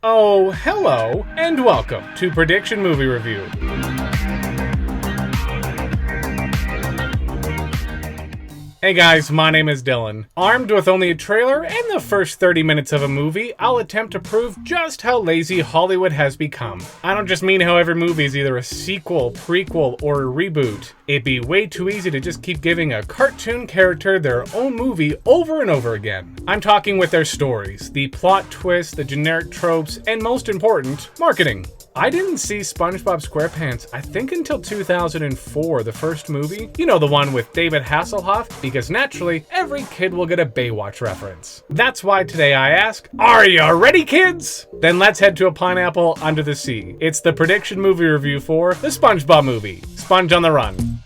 Oh, hello, and welcome to Prediction Movie Review. Hey guys, my name is Dylan. Armed with only a trailer and the first 30 minutes of a movie, I'll attempt to prove just how lazy Hollywood has become. I don't just mean how every movie is either a sequel, prequel, or a reboot. It'd be way too easy to just keep giving a cartoon character their own movie over and over again. I'm talking with their stories, the plot twists, the generic tropes, and most important, marketing. I didn't see SpongeBob Squarepants, I think until 2004, the first movie. You know, the one with David Hasselhoff, because naturally, every kid will get a Baywatch reference. That's why today I ask, are you ready, kids? Then let's head to a pineapple under the sea. It's the prediction movie review for the SpongeBob Movie. Sponge on the Run.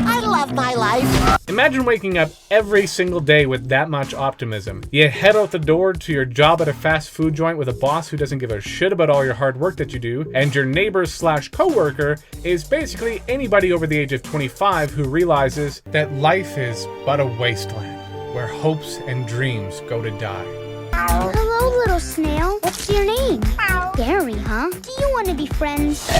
I love my life. Imagine waking up every single day with that much optimism. You head out the door to your job at a fast food joint with a boss who doesn't give a shit about all your hard work that you do, and your neighbor slash coworker is basically anybody over the age of 25 who realizes that life is but a wasteland where hopes and dreams go to die. Hello, little snail. What's your name? Gary, huh? Do you want to be friends?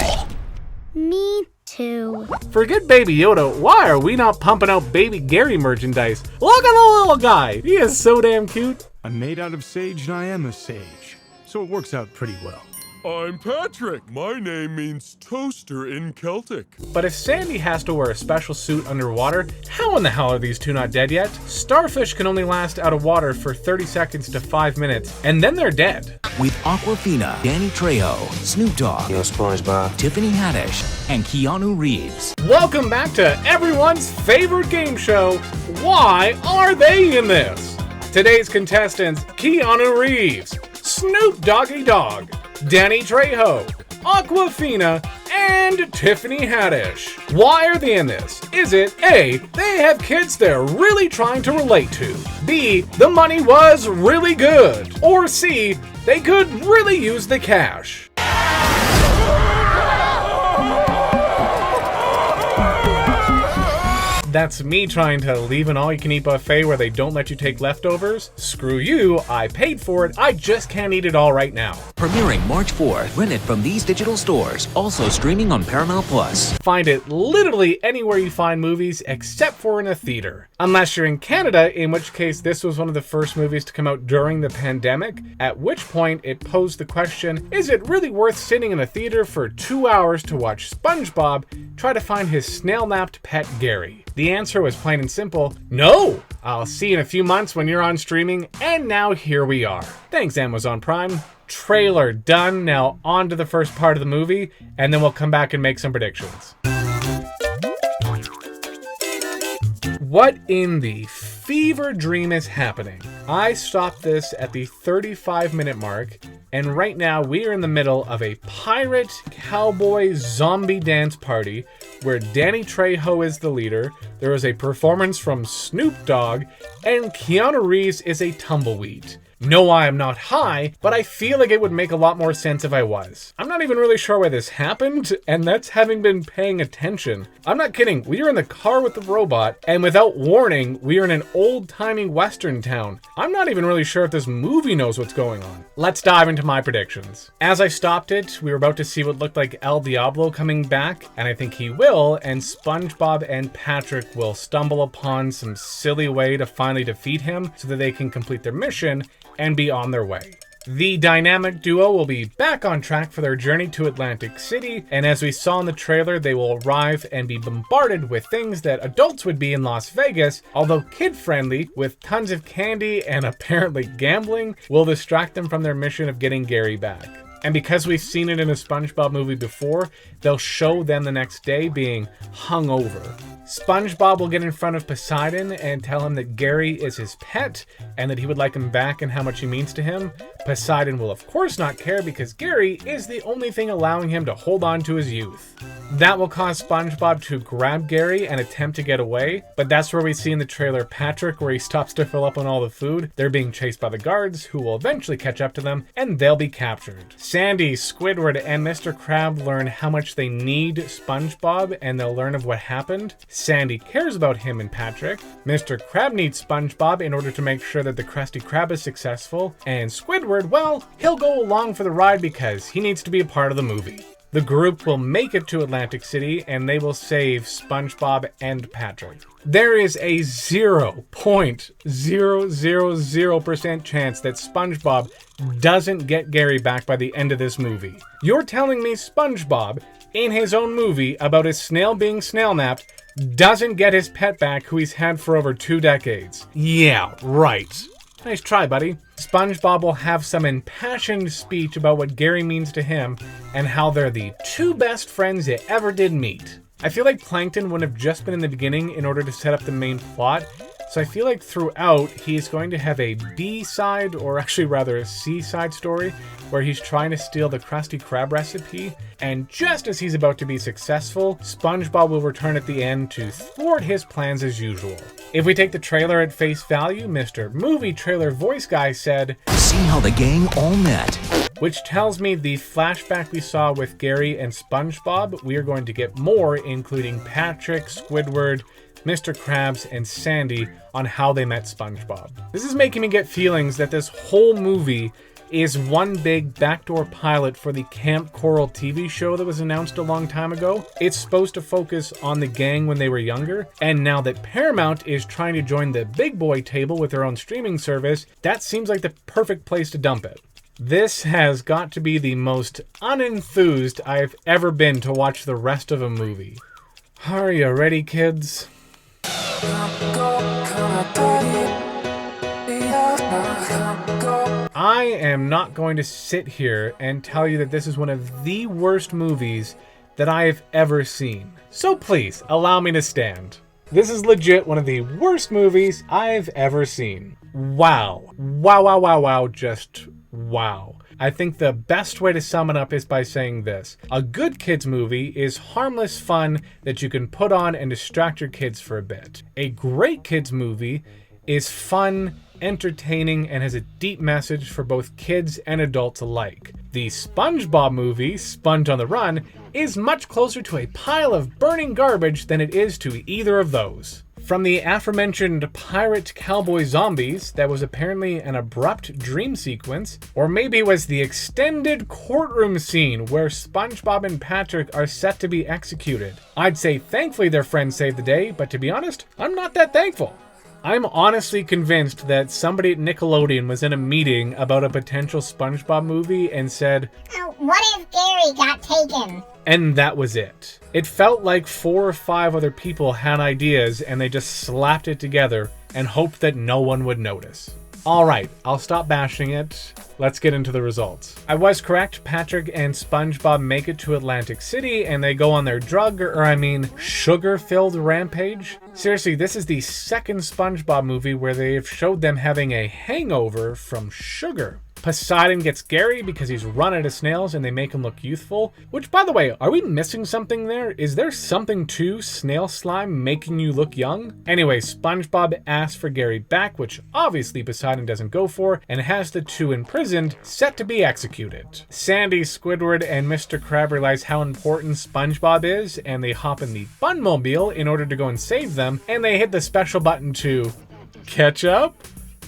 Me too. Forget Baby Yoda, why are we not pumping out Baby Gary merchandise? Look at the little guy, he is so damn cute. I'm made out of sage and I am a sage, so it works out pretty well. I'm Patrick. My name means toaster in Celtic. But if Sandy has to wear a special suit underwater, how in the hell are these two not dead yet? Starfish can only last out of water for 30 seconds to 5 minutes, and then they're dead. With Awkwafina, Danny Trejo, Snoop Dogg, Yo, SpongeBob, Tiffany Haddish, and Keanu Reeves. Welcome back to everyone's favorite game show, Why Are They in This? Today's contestants, Keanu Reeves, Snoop Doggy Dogg, Danny Trejo, Awkwafina, and Tiffany Haddish. Why are they in this? Is it A, they have kids they're really trying to relate to, B, the money was really good, or C, they could really use the cash? That's me trying to leave an all-you-can-eat buffet where they don't let you take leftovers. Screw you, I paid for it, I just can't eat it all right now. Premiering March 4th, rent it from these digital stores. Also streaming on Paramount+. Find it literally anywhere you find movies except for in a theater. Unless you're in Canada, in which case this was one of the first movies to come out during the pandemic, at which point it posed the question, is it really worth sitting in a theater for 2 hours to watch SpongeBob try to find his snail-napped pet Gary? The answer was plain and simple, no! I'll see you in a few months when you're on streaming, and now here we are. Thanks, Amazon Prime. Trailer done, now on to the first part of the movie, and then we'll come back and make some predictions. What in the fever dream is happening? I stopped this at the 35-minute mark, and right now we are in the middle of a pirate, cowboy, zombie dance party where Danny Trejo is the leader, there is a performance from Snoop Dogg, and Keanu Reeves is a tumbleweed. No, I am not high, but I feel like it would make a lot more sense if I was. I'm not even really sure why this happened, and that's having been paying attention. I'm not kidding, we are in the car with the robot, and without warning, we are in an old-timey western town. I'm not even really sure if this movie knows what's going on. Let's dive into my predictions. As I stopped it, we were about to see what looked like El Diablo coming back, and I think he will, and SpongeBob and Patrick will stumble upon some silly way to finally defeat him so that they can complete their mission and be on their way. The dynamic duo will be back on track for their journey to Atlantic City, and as we saw in the trailer, they will arrive and be bombarded with things that adults would be in Las Vegas, although kid-friendly, with tons of candy and apparently gambling, will distract them from their mission of getting Gary back. And because we've seen it in a SpongeBob movie before, they'll show them the next day being hungover. SpongeBob will get in front of Poseidon and tell him that Gary is his pet and that he would like him back and how much he means to him. Poseidon will of course not care because Gary is the only thing allowing him to hold on to his youth. That will cause SpongeBob to grab Gary and attempt to get away, but that's where we see in the trailer Patrick where he stops to fill up on all the food. They're being chased by the guards, who will eventually catch up to them, and they'll be captured. Sandy, Squidward, and Mr. Krabs learn how much they need SpongeBob, and they'll learn of what happened. Sandy cares about him and Patrick. Mr. Krabs needs SpongeBob in order to make sure that the Krusty Krab is successful, and Squidward, well, he'll go along for the ride because he needs to be a part of the movie. The group will make it to Atlantic City and they will save SpongeBob and Patrick. There is a 0.000% chance that SpongeBob doesn't get Gary back by the end of this movie. You're telling me SpongeBob, in his own movie about his snail being snail-napped, doesn't get his pet back who he's had for over 2 decades? Yeah, right. Nice try, buddy. SpongeBob will have some impassioned speech about what Gary means to him and how they're the 2 best friends he ever did meet. I feel like Plankton would have just been in the beginning in order to set up the main plot, so I feel like throughout he is going to have a B-side, or actually rather a C-side story, where he's trying to steal the Krusty Krab recipe, and just as he's about to be successful, SpongeBob will return at the end to thwart his plans as usual. If we take the trailer at face value, Mr. Movie Trailer Voice Guy said, See how the gang all met. Which tells me the flashback we saw with Gary and SpongeBob, we are going to get more, including Patrick, Squidward, Mr. Krabs, and Sandy on how they met SpongeBob. This is making me get feelings that this whole movie is one big backdoor pilot for the Camp Coral TV show that was announced a long time ago. It's supposed to focus on the gang when they were younger, and now that Paramount is trying to join the big boy table with their own streaming service, that seems like the perfect place to dump it. This has got to be the most unenthused I've ever been to watch the rest of a movie. Are you ready, kids? I am not going to sit here and tell you that this is one of the worst movies that I have ever seen. So please, allow me to stand. This is legit one of the worst movies I've ever seen. Wow. Wow, wow, wow, wow, just wow. I think the best way to sum it up is by saying this. A good kids movie is harmless fun that you can put on and distract your kids for a bit. A great kids movie is fun, entertaining, and has a deep message for both kids and adults alike. The SpongeBob movie, Sponge on the Run, is much closer to a pile of burning garbage than it is to either of those. From the aforementioned pirate cowboy zombies, that was apparently an abrupt dream sequence, or maybe it was the extended courtroom scene where SpongeBob and Patrick are set to be executed. I'd say thankfully their friend saved the day, but to be honest, I'm not that thankful. I'm honestly convinced that somebody at Nickelodeon was in a meeting about a potential SpongeBob movie and said, what if Gary got taken? And that was it. It felt like 4 or 5 other people had ideas and they just slapped it together and hoped that no one would notice. Alright, I'll stop bashing it. Let's get into the results. I was correct, Patrick and SpongeBob make it to Atlantic City and they go on their sugar-filled rampage. Seriously, this is the second SpongeBob movie where they have showed them having a hangover from sugar. Poseidon gets Gary because he's run out of snails and they make him look youthful. Which, by the way, are we missing something there? Is there something to snail slime making you look young? Anyway, SpongeBob asks for Gary back, which obviously Poseidon doesn't go for, and has the 2 imprisoned, set to be executed. Sandy, Squidward, and Mr. Krabs realize how important SpongeBob is, and they hop in the Bunmobile in order to go and save them, and they hit the special button to catch up.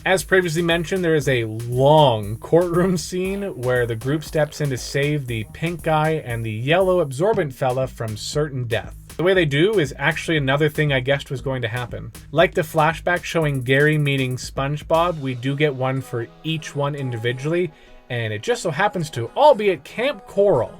As previously mentioned, there is a long courtroom scene where the group steps in to save the pink guy and the yellow absorbent fella from certain death. The way they do is actually another thing I guessed was going to happen. Like the flashback showing Gary meeting SpongeBob, we do get one for each one individually, and it just so happens to all be at Camp Coral.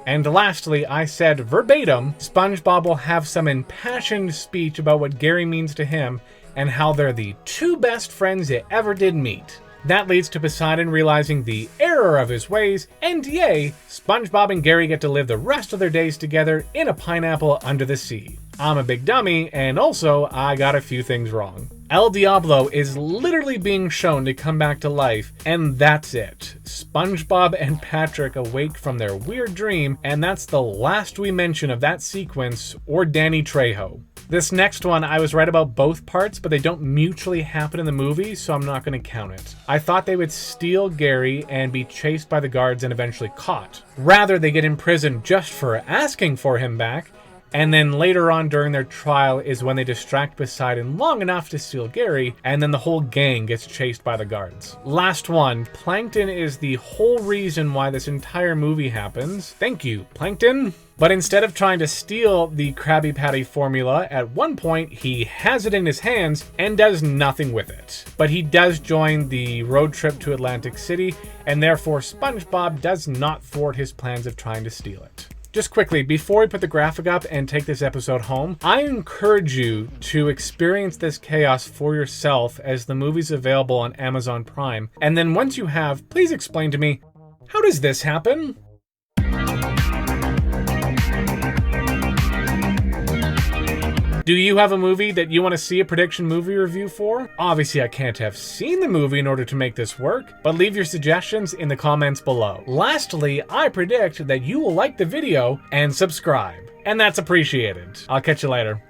And lastly, I said verbatim, SpongeBob will have some impassioned speech about what Gary means to him and how they're the 2 best friends he ever did meet. That leads to Poseidon realizing the error of his ways, and yay, SpongeBob and Gary get to live the rest of their days together in a pineapple under the sea. I'm a big dummy, and also I got a few things wrong. El Diablo is literally being shown to come back to life, and that's it. SpongeBob and Patrick awake from their weird dream, and that's the last we mention of that sequence or Danny Trejo. This next one, I was right about both parts, but they don't mutually happen in the movie, so I'm not going to count it. I thought they would steal Gary and be chased by the guards and eventually caught. Rather, they get imprisoned just for asking for him back, and then later on during their trial is when they distract Poseidon long enough to steal Gary, and then the whole gang gets chased by the guards. Last one, Plankton is the whole reason why this entire movie happens. Thank you, Plankton. But instead of trying to steal the Krabby Patty formula, at one point he has it in his hands and does nothing with it. But he does join the road trip to Atlantic City, and therefore SpongeBob does not thwart his plans of trying to steal it. Just quickly, before we put the graphic up and take this episode home, I encourage you to experience this chaos for yourself as the movie's available on Amazon Prime. And then once you have, please explain to me, how does this happen? Do you have a movie that you want to see a prediction movie review for? Obviously, I can't have seen the movie in order to make this work, but leave your suggestions in the comments below. Lastly, I predict that you will like the video and subscribe, and that's appreciated. I'll catch you later.